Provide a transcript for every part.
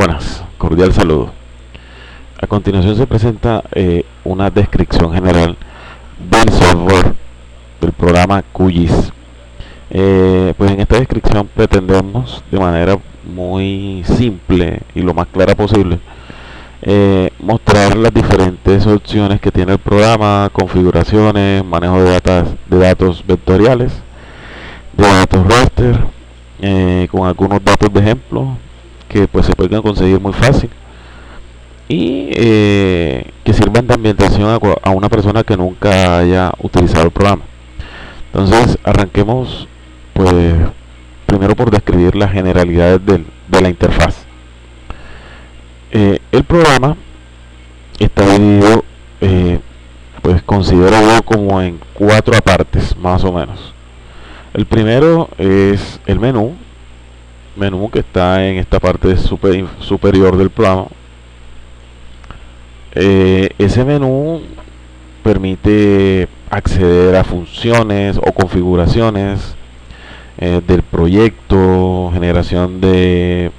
buenas, cordial saludo. A continuación se presenta una descripción general del software del programa QGIS. Pues en esta descripción pretendemos de manera muy simple y lo más clara posible mostrar las diferentes opciones que tiene el programa, configuraciones, manejo de datos vectoriales, de datos raster, con algunos datos de ejemplo que pues se pueden conseguir muy fácil y que sirvan de ambientación a una persona que nunca haya utilizado el programa. Entonces arranquemos pues primero por describir las generalidades de la interfaz. El programa está dividido, pues considero yo como en 4 partes más o menos. El primero es el menú que está en esta parte superior del programa. Ese menú permite acceder a funciones o configuraciones del proyecto, generación de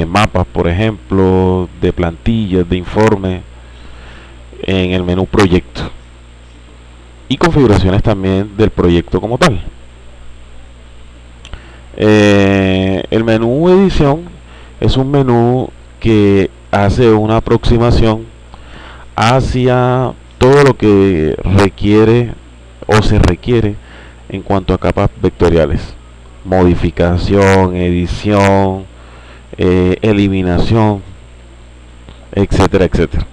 mapas, por ejemplo, de plantillas, de informes en el menú proyecto, y configuraciones también del proyecto como tal. El menú edición es un menú que hace una aproximación hacia todo lo que requiere o se requiere en cuanto a capas vectoriales: modificación, edición, eliminación, etcétera, etcétera.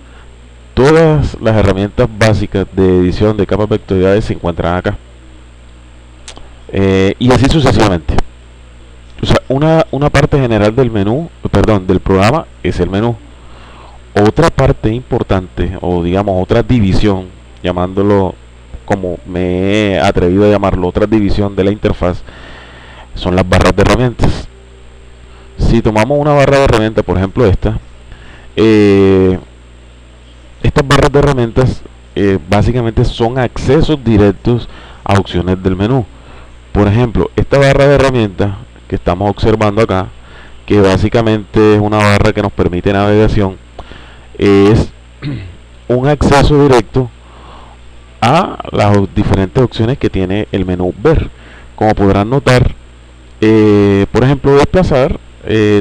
Todas las herramientas básicas de edición de capas vectoriales se encuentran acá, y así sucesivamente. O sea, una parte general del menú, perdón, del programa es el menú. Otra parte importante, o digamos otra división, llamándolo como me he atrevido a llamarlo, otra división de la interfaz, son las barras de herramientas. Si tomamos una barra de herramientas, por ejemplo estas barras de herramientas básicamente son accesos directos a opciones del menú. Por ejemplo, esta barra de herramientas que estamos observando acá, que básicamente es una barra que nos permite navegación, es un acceso directo a las diferentes opciones que tiene el menú ver. Como podrán notar, por ejemplo, desplazar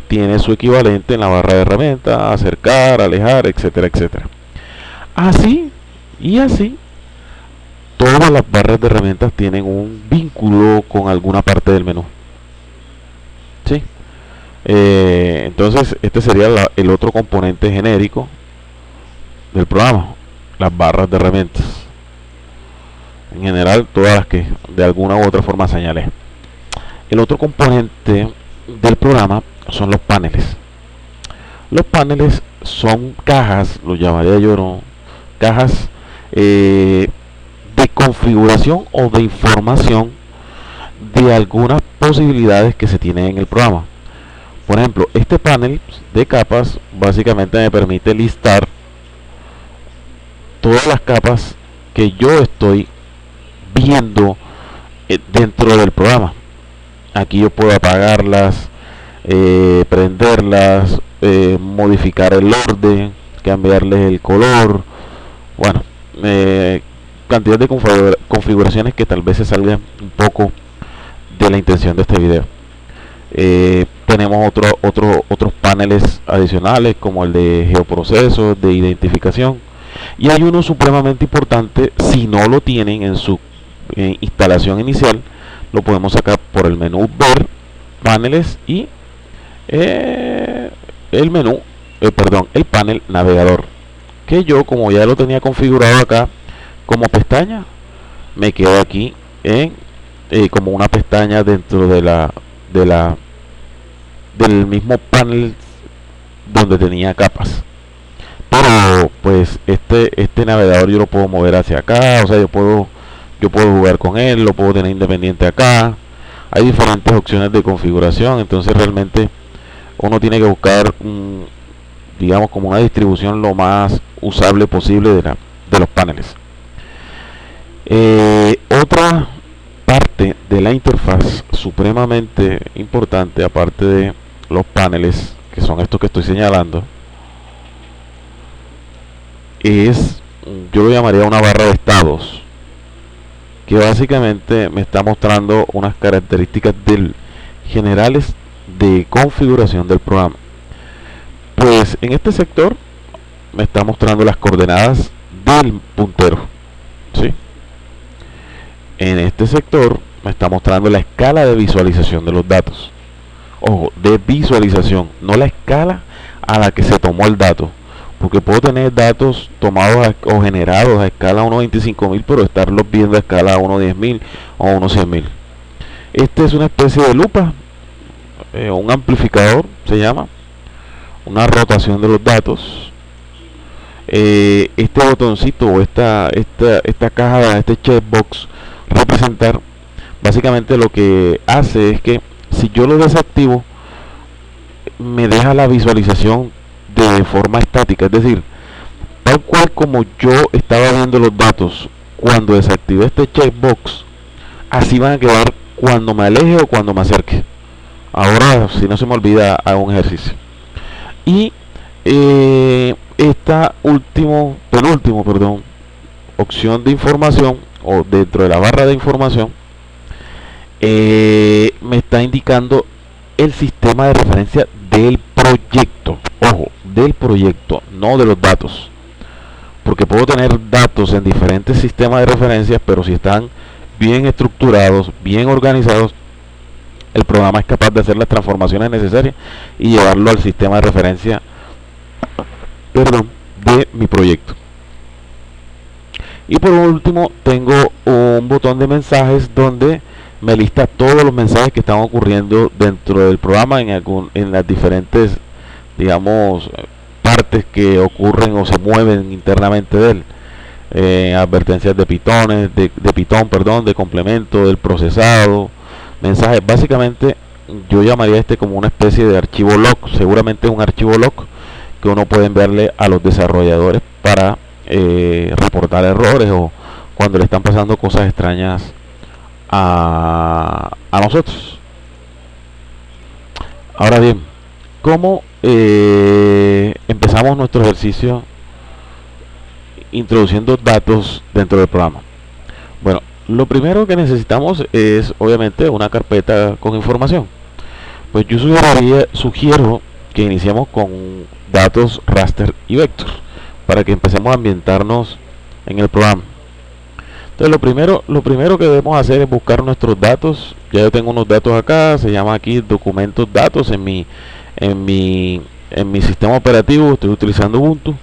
tiene su equivalente en la barra de herramientas: acercar, alejar, etcétera, etcétera. Así y así, todas las barras de herramientas tienen un vínculo con alguna parte del menú. ¿Sí? Entonces este sería el otro componente genérico del programa: las barras de herramientas. En general, todas las que de alguna u otra forma señalé. El otro componente del programa son los paneles. Los paneles son cajas, lo llamaría yo, ¿no? Cajas de configuración o de información de algunas posibilidades que se tienen en el programa. Por ejemplo, este panel de capas básicamente me permite listar todas las capas que yo estoy viendo dentro del programa. Aquí yo puedo apagarlas, prenderlas, modificar el orden, cambiarles el color, bueno, cantidad de configuraciones que tal vez se salgan un poco de la intención de este video. Tenemos otros paneles adicionales, como el de geoprocesos, de identificación, y hay uno supremamente importante. Si no lo tienen en su instalación inicial, lo podemos sacar por el menú ver, paneles, y el menú, el panel navegador, que yo, como ya lo tenía configurado acá como pestaña, me quedo aquí en como una pestaña dentro del mismo panel donde tenía capas. Pero pues este navegador yo lo puedo mover hacia acá, o sea, yo puedo jugar con él, lo puedo tener independiente acá. Hay diferentes opciones de configuración, entonces realmente uno tiene que buscar digamos como una distribución lo más usable posible de los paneles. Otra de la interfaz supremamente importante, aparte de los paneles que son estos que estoy señalando, yo lo llamaría una barra de estados, que básicamente me está mostrando unas características generales de configuración del programa. Pues en este sector me está mostrando las coordenadas del puntero, ¿sí? En este sector me está mostrando la escala de visualización de los datos. Ojo, de visualización, no la escala a la que se tomó el dato, porque puedo tener datos tomados o generados a escala 1.25.000, pero estarlos viendo a escala 1.10.000 o 1.100.000. Este es una especie de lupa, un amplificador se llama, una rotación de los datos. Este botoncito o esta caja, este checkbox representar, básicamente lo que hace es que si yo lo desactivo, me deja la visualización de forma estática, es decir, tal cual como yo estaba viendo los datos cuando desactivé este checkbox, así van a quedar cuando me aleje o cuando me acerque. Ahora, si no se me olvida, hago un ejercicio. Y esta penúltimo, opción de información, o dentro de la barra de información, me está indicando el sistema de referencia del proyecto. Ojo, del proyecto, no de los datos, porque puedo tener datos en diferentes sistemas de referencia, pero si están bien estructurados, bien organizados, el programa es capaz de hacer las transformaciones necesarias y llevarlo al sistema de referencia, de mi proyecto. Y por último tengo un botón de mensajes donde me lista todos los mensajes que están ocurriendo dentro del programa en las diferentes, digamos, partes que ocurren o se mueven internamente de él. Advertencias de Python, de complemento, del procesado, mensajes. Básicamente yo llamaría este como una especie de archivo log, seguramente un archivo log que uno puede enviarle a los desarrolladores para reportar errores o cuando le están pasando cosas extrañas a nosotros. Ahora bien, ¿cómo empezamos nuestro ejercicio introduciendo datos dentro del programa? Bueno, lo primero que necesitamos es obviamente una carpeta con información. Pues yo sugiero que iniciemos con datos raster y vector para que empecemos a ambientarnos en el programa. Entonces lo primero que debemos hacer es buscar nuestros datos. Ya yo tengo unos datos acá, se llama aquí documentos datos en mi sistema operativo. Estoy utilizando Ubuntu.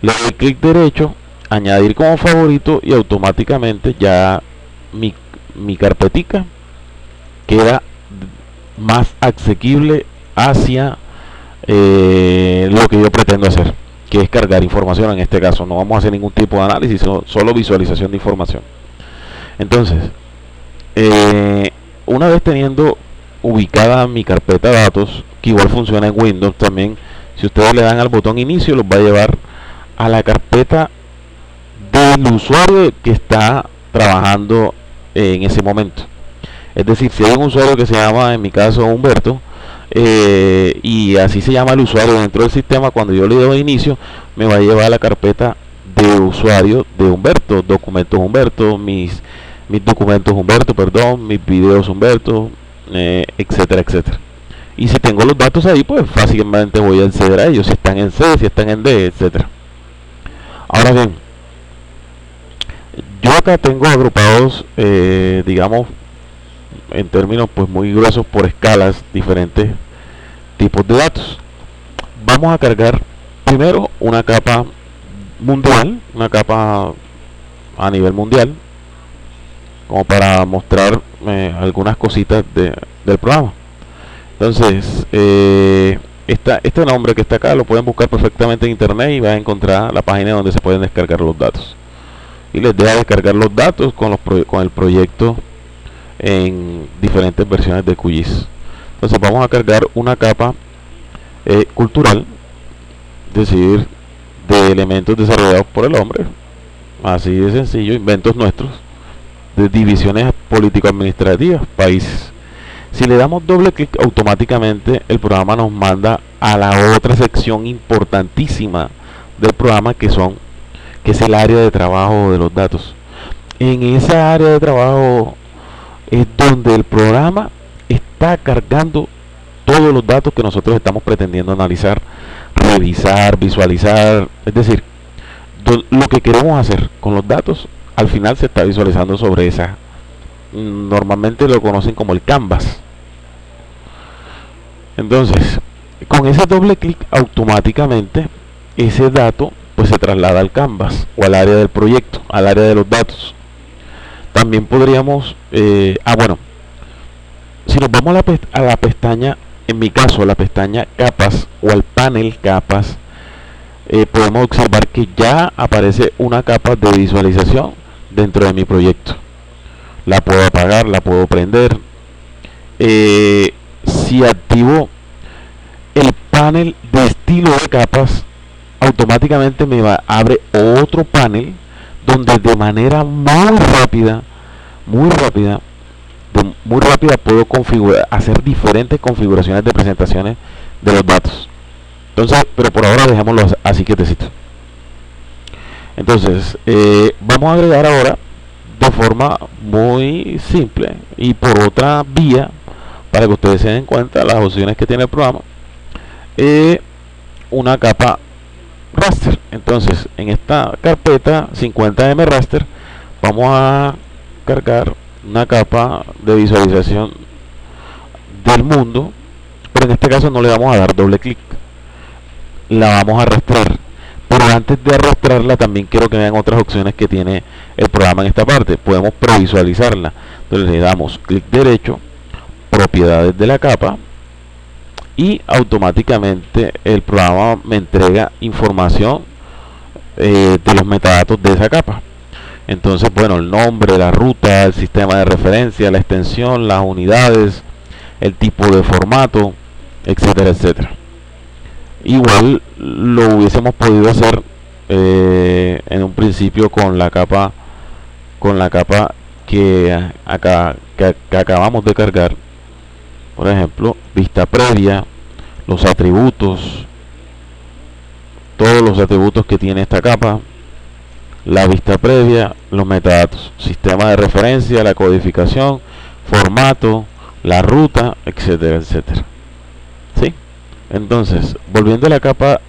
Le doy clic derecho, añadir como favorito, y automáticamente ya mi carpetica queda más asequible hacia lo que yo pretendo hacer, que es cargar información. En este caso no vamos a hacer ningún tipo de análisis, solo visualización de información. Entonces, una vez teniendo ubicada mi carpeta datos, que igual funciona en Windows también, si ustedes le dan al botón inicio, los va a llevar a la carpeta del usuario que está trabajando en ese momento. Es decir, si hay un usuario que se llama, en mi caso, Humberto, y así se llama el usuario dentro del sistema, cuando yo le doy inicio, me va a llevar a la carpeta de usuario de Humberto, documentos Humberto, mis documentos Humberto, mis videos Humberto, etcétera, etcétera. Y si tengo los datos ahí, pues fácilmente voy a acceder a ellos, si están en C, si están en D, etcétera. Ahora bien, yo acá tengo agrupados, digamos, en términos pues muy gruesos, por escalas, diferentes tipos de datos. Vamos a cargar primero una capa mundial, una capa a nivel mundial, como para mostrar algunas cositas del programa. Entonces, este nombre que está acá lo pueden buscar perfectamente en internet y van a encontrar la página donde se pueden descargar los datos. Y les deja descargar los datos con el proyecto en diferentes versiones de QGIS. Entonces vamos a cargar una capa cultural, es decir, de elementos desarrollados por el hombre, así de sencillo, inventos nuestros, de divisiones político-administrativas, países. Si le damos doble clic, automáticamente el programa nos manda a la otra sección importantísima del programa, que es el área de trabajo de los datos. En esa área de trabajo es donde el programa está cargando todos los datos que nosotros estamos pretendiendo analizar, revisar, visualizar. Es decir, lo que queremos hacer con los datos al final se está visualizando sobre esa. Normalmente lo conocen como el canvas. Entonces, con ese doble clic, automáticamente ese dato pues se traslada al canvas o al área del proyecto, al área de los datos. También podríamos, bueno, si nos vamos a la pestaña, en mi caso, a la pestaña capas o al panel capas, podemos observar que ya aparece una capa de visualización dentro de mi proyecto. La puedo apagar, la puedo prender. Si activo el panel de estilo de capas, automáticamente abre otro panel donde de manera muy rápida puedo hacer diferentes configuraciones de presentaciones de los datos. Entonces, pero por ahora dejémoslo así quietecito. Entonces, vamos a agregar ahora de forma muy simple y por otra vía, para que ustedes se den cuenta las opciones que tiene el programa, una capa raster. Entonces, en esta carpeta 50M raster vamos a cargar una capa de visualización del mundo, pero en este caso no le vamos a dar doble clic, la vamos a arrastrar. Pero antes de arrastrarla también quiero que vean otras opciones que tiene el programa en esta parte. Podemos previsualizarla. Entonces le damos clic derecho, propiedades de la capa, y automáticamente el programa me entrega información de los metadatos de esa capa. Entonces, bueno, el nombre, la ruta, el sistema de referencia, la extensión, las unidades, el tipo de formato, etcétera, etcétera. Igual lo hubiésemos podido hacer en un principio con la capa que acabamos de cargar. Por ejemplo, vista previa, los atributos, todos los atributos que tiene esta capa, la vista previa, los metadatos, sistema de referencia, la codificación, formato, la ruta, etcétera, etcétera. ¿Sí? Entonces, volviendo a la capa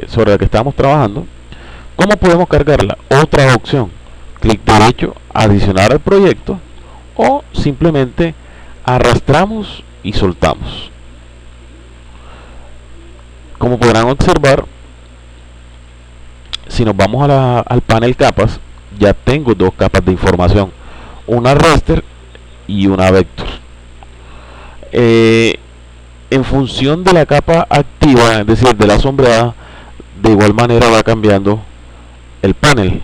sobre la que estamos trabajando, ¿cómo podemos cargarla? Otra opción, clic derecho, adicionar al proyecto, o simplemente arrastramos y soltamos. Como podrán observar, si nos vamos al panel capas, ya tengo dos capas de información, una raster y una vector. En función de la capa activa, es decir, de la sombreada, de igual manera va cambiando el panel.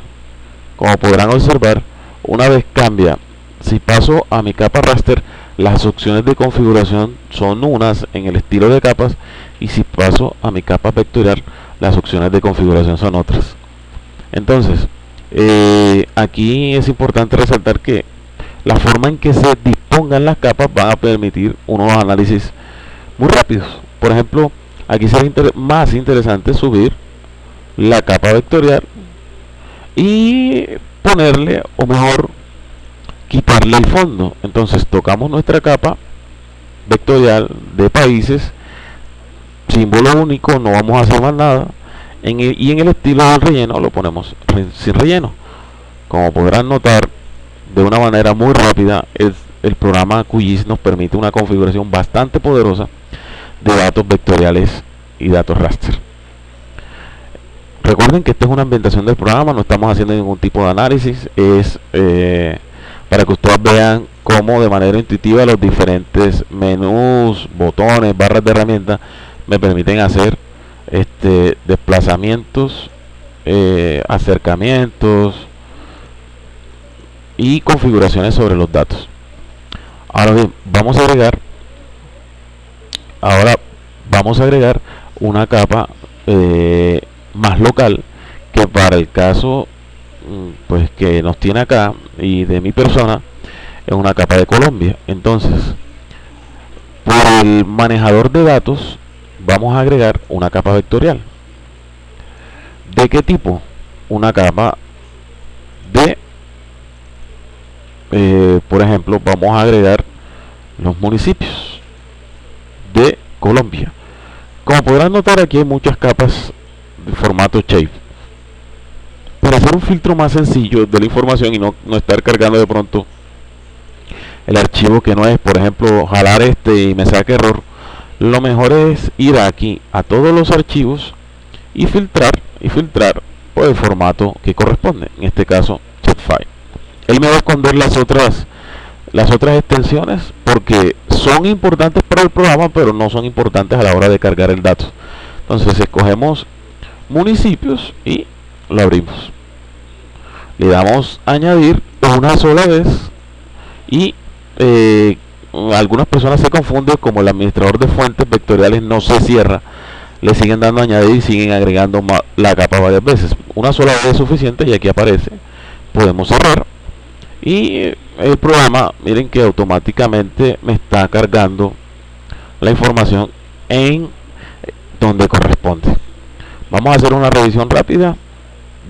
Como podrán observar, una vez cambia, si paso a mi capa raster, las opciones de configuración son unas en el estilo de capas, y si paso a mi capa vectorial, las opciones de configuración son otras. Entonces, aquí es importante resaltar que la forma en que se dispongan las capas va a permitir unos análisis muy rápidos. Por ejemplo, aquí sería más interesante subir la capa vectorial y ponerle, o mejor, quitarle el fondo. Entonces tocamos nuestra capa vectorial de países, símbolo único, no vamos a hacer más nada, y en el estilo del relleno lo ponemos sin relleno. Como podrán notar, de una manera muy rápida, el programa QGIS nos permite una configuración bastante poderosa de datos vectoriales y datos raster. Recuerden que esta es una ambientación del programa, no estamos haciendo ningún tipo de análisis, es para que ustedes vean cómo de manera intuitiva los diferentes menús, botones, barras de herramientas me permiten hacer desplazamientos, acercamientos y configuraciones sobre los datos. Ahora bien, vamos a agregar una capa más local, que para el caso pues que nos tiene acá y de mi persona, es una capa de Colombia. Entonces, el manejador de datos vamos a agregar una capa vectorial. ¿De qué tipo? Una capa de, por ejemplo, vamos a agregar los municipios de Colombia. Como podrán notar, aquí hay muchas capas de formato shape. Para hacer un filtro más sencillo de la información y no estar cargando de pronto el archivo que no es, por ejemplo, jalar este y me saque error, lo mejor es ir aquí a todos los archivos y filtrar por el formato que corresponde, en este caso shapefile. Él me va a esconder las otras extensiones porque son importantes para el programa, pero no son importantes a la hora de cargar el dato. Entonces escogemos municipios y lo abrimos, le damos añadir una sola vez y algunas personas se confunden, como el administrador de fuentes vectoriales no se cierra, le siguen dando añadir y siguen agregando la capa varias veces. Una sola vez es suficiente y aquí aparece, podemos cerrar y el programa, miren que automáticamente me está cargando la información en donde corresponde. Vamos a hacer una revisión rápida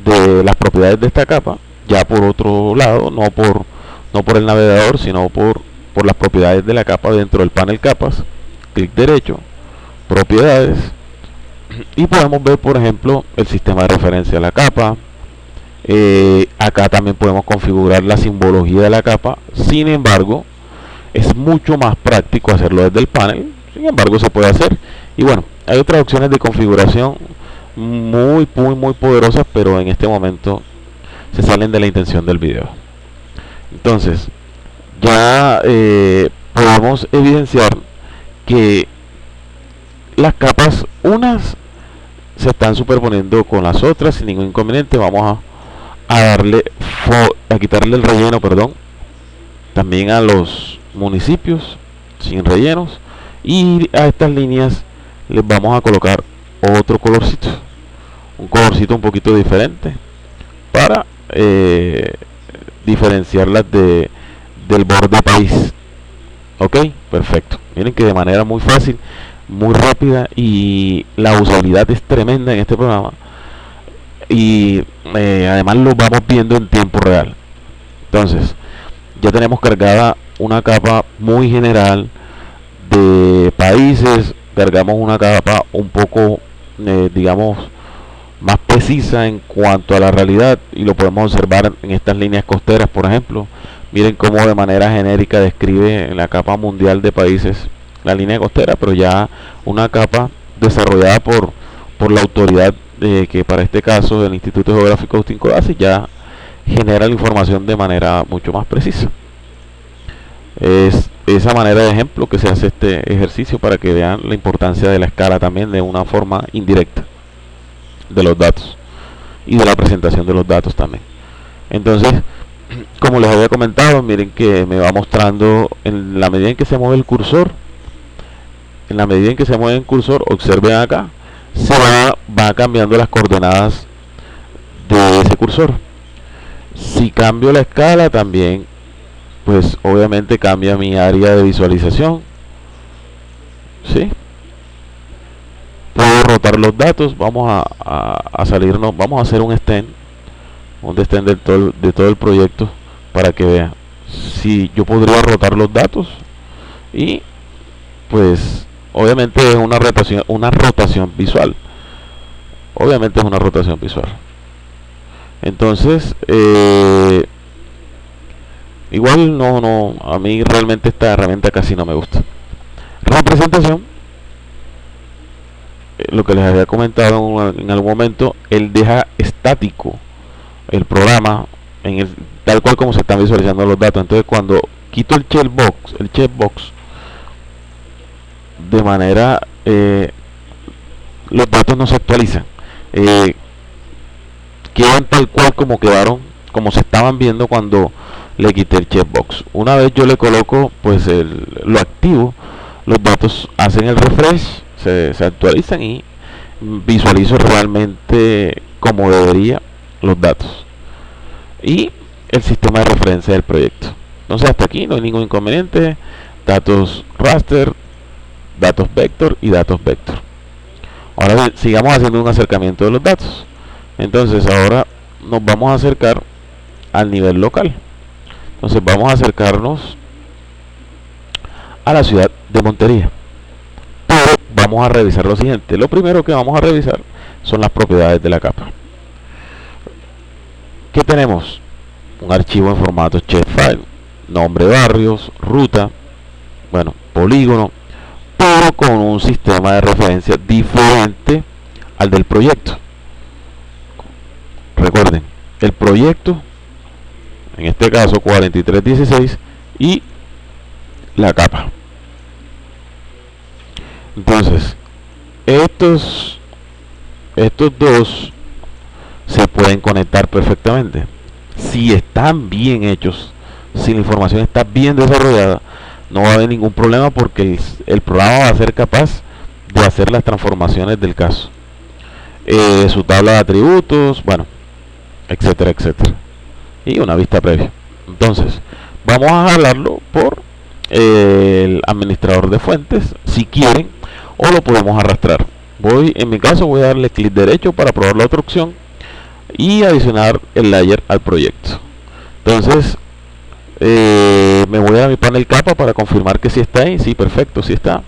de las propiedades de esta capa, ya por otro lado, no por el navegador, sino por las propiedades de la capa dentro del panel capas. Clic derecho, propiedades, y podemos ver, por ejemplo, el sistema de referencia a la capa. Acá también podemos configurar la simbología de la capa. Sin embargo, es mucho más práctico hacerlo desde el panel. Sin embargo, se puede hacer. Y bueno, hay otras opciones de configuración muy poderosas, pero en este momento se salen de la intención del video. Entonces, ya podemos evidenciar que las capas, unas se están superponiendo con las otras sin ningún inconveniente. Vamos a quitarle el relleno, perdón, también a los municipios sin rellenos, y a estas líneas les vamos a colocar otro colorcito, un colorcito un poquito diferente para diferenciarlas del borde país. Ok, perfecto. Miren que de manera muy fácil, muy rápida, y la usabilidad es tremenda en este programa, y además lo vamos viendo en tiempo real. Entonces ya tenemos cargada una capa muy general de países, cargamos una capa un poco digamos más precisa en cuanto a la realidad, y lo podemos observar en estas líneas costeras, por ejemplo. Miren cómo de manera genérica describe en la capa mundial de países la línea costera, pero ya una capa desarrollada por la autoridad, que para este caso el Instituto Geográfico Agustín Codazzi, ya genera la información de manera mucho más precisa. Es esa manera de ejemplo que se hace este ejercicio, para que vean la importancia de la escala también de una forma indirecta de los datos y de la presentación de los datos también. Entonces, como les había comentado, miren que me va mostrando en la medida en que se mueve el cursor. En la medida en que se mueve el cursor, observen acá, se va cambiando las coordenadas de ese cursor. Si cambio la escala también, pues obviamente cambia mi área de visualización. ¿Sí? Puedo rotar los datos. Vamos a salirnos, vamos a hacer un extend de todo el proyecto, para que vean si yo podría rotar los datos. Y pues obviamente es una rotación visual. Obviamente es una rotación visual. Entonces igual no, a mí realmente esta herramienta casi no me gusta. Representación, lo que les había comentado en algún momento, él deja estático el programa tal cual como se están visualizando los datos. Entonces cuando quito el checkbox, de manera los datos no se actualizan, quedan tal cual como quedaron, como se estaban viendo cuando le quité el checkbox. Una vez yo le coloco pues lo activo, los datos hacen el refresh, se actualizan y visualizo realmente como debería los datos y el sistema de referencia del proyecto. Entonces hasta aquí no hay ningún inconveniente. Datos raster, datos vector y datos vector. Ahora bien, sigamos haciendo un acercamiento de los datos. Entonces ahora nos vamos a acercar al nivel local. Entonces vamos a acercarnos a la ciudad de Montería. Pero vamos a revisar lo siguiente. Lo primero que vamos a revisar son las propiedades de la capa. ¿Qué tenemos? Un archivo en formato shapefile, nombre de barrios, ruta, bueno, polígono, pero con un sistema de referencia diferente al del proyecto. Recuerden, el proyecto, en este caso 4316, y la capa. Entonces, estos dos se pueden conectar perfectamente si están bien hechos, si la información está bien desarrollada. No va a haber ningún problema porque el programa va a ser capaz de hacer las transformaciones del caso, su tabla de atributos, bueno, etcétera, etcétera, y una vista previa. Entonces vamos a jalarlo por el administrador de fuentes si quieren, o lo podemos arrastrar. En mi caso voy a darle clic derecho para probar la otra opción y adicionar el layer al proyecto. Entonces me voy a mi panel capa para confirmar que sí está ahí. Sí, perfecto, sí está.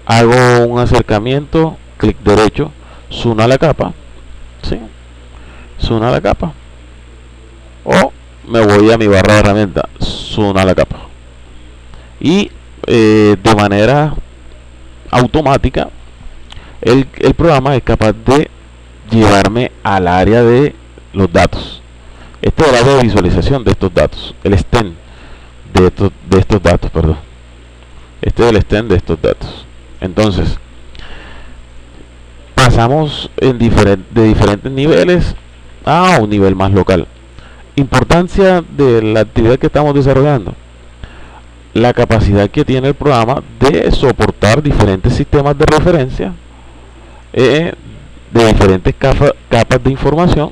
Hago un acercamiento, clic derecho, zoom a la capa, ¿sí? Zoom a la capa, o me voy a mi barra de herramientas, zoom a la capa, y de manera automática el programa es capaz de llevarme al área de los datos. Este es el área de visualización de estos datos, el stem de estos datos, perdón. Este es el stem de estos datos. Entonces pasamos de diferentes niveles a un nivel más local. Importancia de la actividad que estamos desarrollando: la capacidad que tiene el programa de soportar diferentes sistemas de referencia, de diferentes capas de información,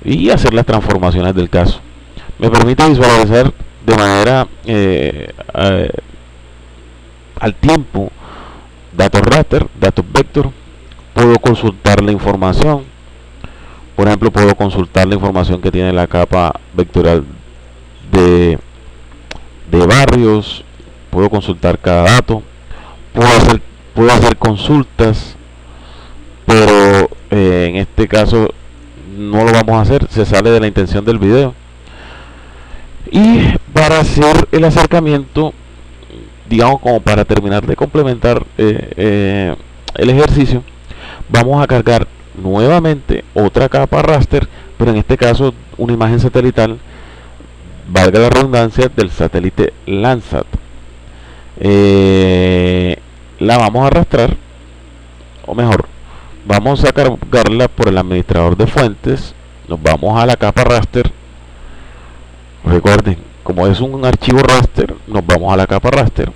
y hacer las transformaciones del caso. Me permite visualizar de manera al tiempo datos raster, datos vector. Puedo consultar la información. Por ejemplo, puedo consultar la información que tiene la capa vectorial de barrios. Puedo consultar cada dato. Puedo hacer consultas, pero en este caso no lo vamos a hacer, se sale de la intención del video. Y para hacer el acercamiento, digamos, como para terminar de complementar el ejercicio, vamos a cargar nuevamente otra capa raster, pero en este caso una imagen satelital, valga la redundancia, del satélite Landsat. La vamos a arrastrar, o mejor, vamos a cargarla por el administrador de fuentes. Nos vamos a la capa raster. Recuerden, como es un archivo raster, nos vamos a la capa raster,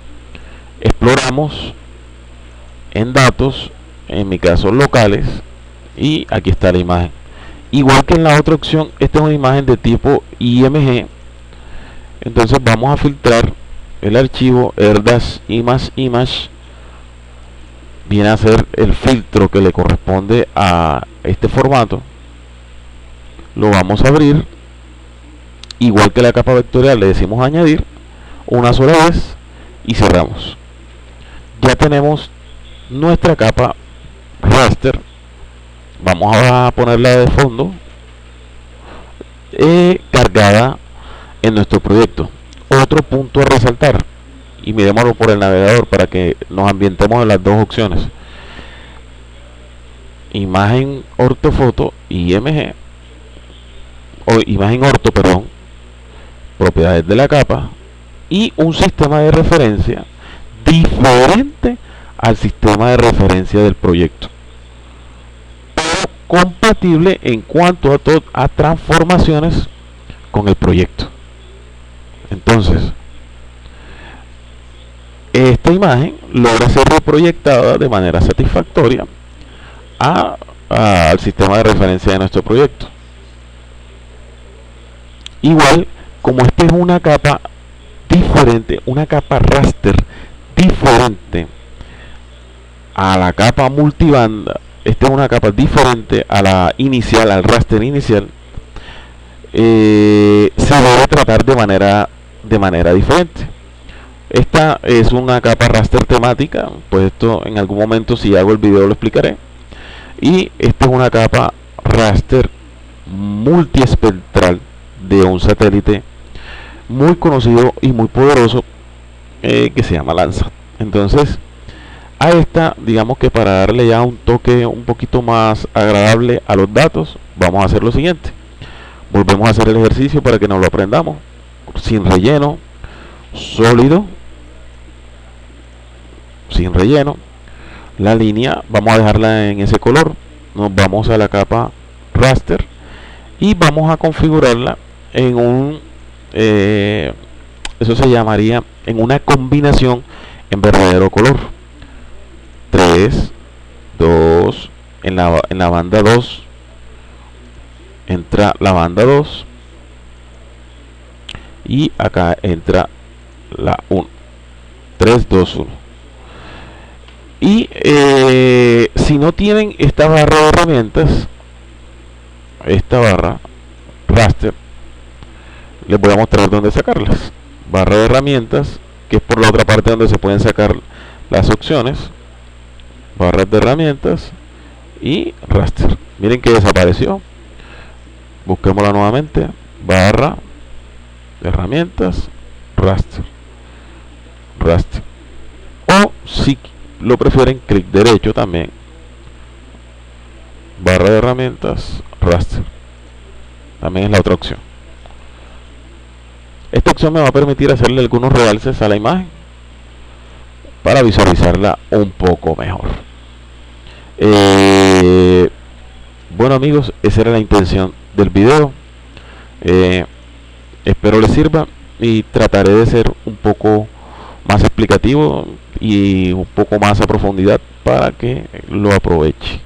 exploramos en datos, en mi caso locales, y aquí está la imagen. Igual que en la otra opción, esta es una imagen de tipo IMG. Entonces vamos a filtrar el archivo AirDash Image. Viene a ser el filtro que le corresponde a este formato. Lo vamos a abrir. Igual que la capa vectorial, le decimos añadir una sola vez y cerramos. Ya tenemos nuestra capa raster. Vamos a ponerla de fondo, cargada en nuestro proyecto. Otro punto a resaltar, y miremoslo por el navegador para que nos ambientemos en las dos opciones: imagen ortofoto IMG, o imagen orto, perdón, propiedades de la capa, y un sistema de referencia diferente al sistema de referencia del proyecto, pero compatible en cuanto a transformaciones con el proyecto. Entonces, esta imagen logra ser reproyectada de manera satisfactoria al sistema de referencia de nuestro proyecto. Igual, como esta es una capa diferente, una capa raster diferente diferente a la capa multibanda. Esta es una capa diferente a la inicial, al raster inicial. Se debe tratar de manera diferente. Esta es una capa raster temática, pues esto en algún momento, si hago el video, lo explicaré. Y esta es una capa raster multiespectral de un satélite muy conocido y muy poderoso, que se llama Landsat. Entonces, a esta, digamos que para darle ya un toque un poquito más agradable a los datos, vamos a hacer lo siguiente. Volvemos a hacer el ejercicio para que nos lo aprendamos. Sin relleno, sólido, sin relleno. La línea vamos a dejarla en ese color. Nos vamos a la capa raster y vamos a configurarla en un eso se llamaría en una combinación en verdadero color. 3, 2, en la banda 2 entra la banda 2 y acá entra la 1. 3, 2, 1. Y si no tienen esta barra de herramientas, esta barra raster, les voy a mostrar dónde sacarlas. Barra de herramientas, que es por la otra parte donde se pueden sacar las opciones. Barras de herramientas y raster. Miren que desapareció. Busquémosla nuevamente. Barra de herramientas, raster, raster. O si lo prefieren, clic derecho también. Barra de herramientas, raster. También es la otra opción. Esta opción me va a permitir hacerle algunos realces a la imagen para visualizarla un poco mejor. Bueno amigos, esa era la intención del video. Espero les sirva y trataré de ser un poco más explicativo y un poco más a profundidad para que lo aproveche.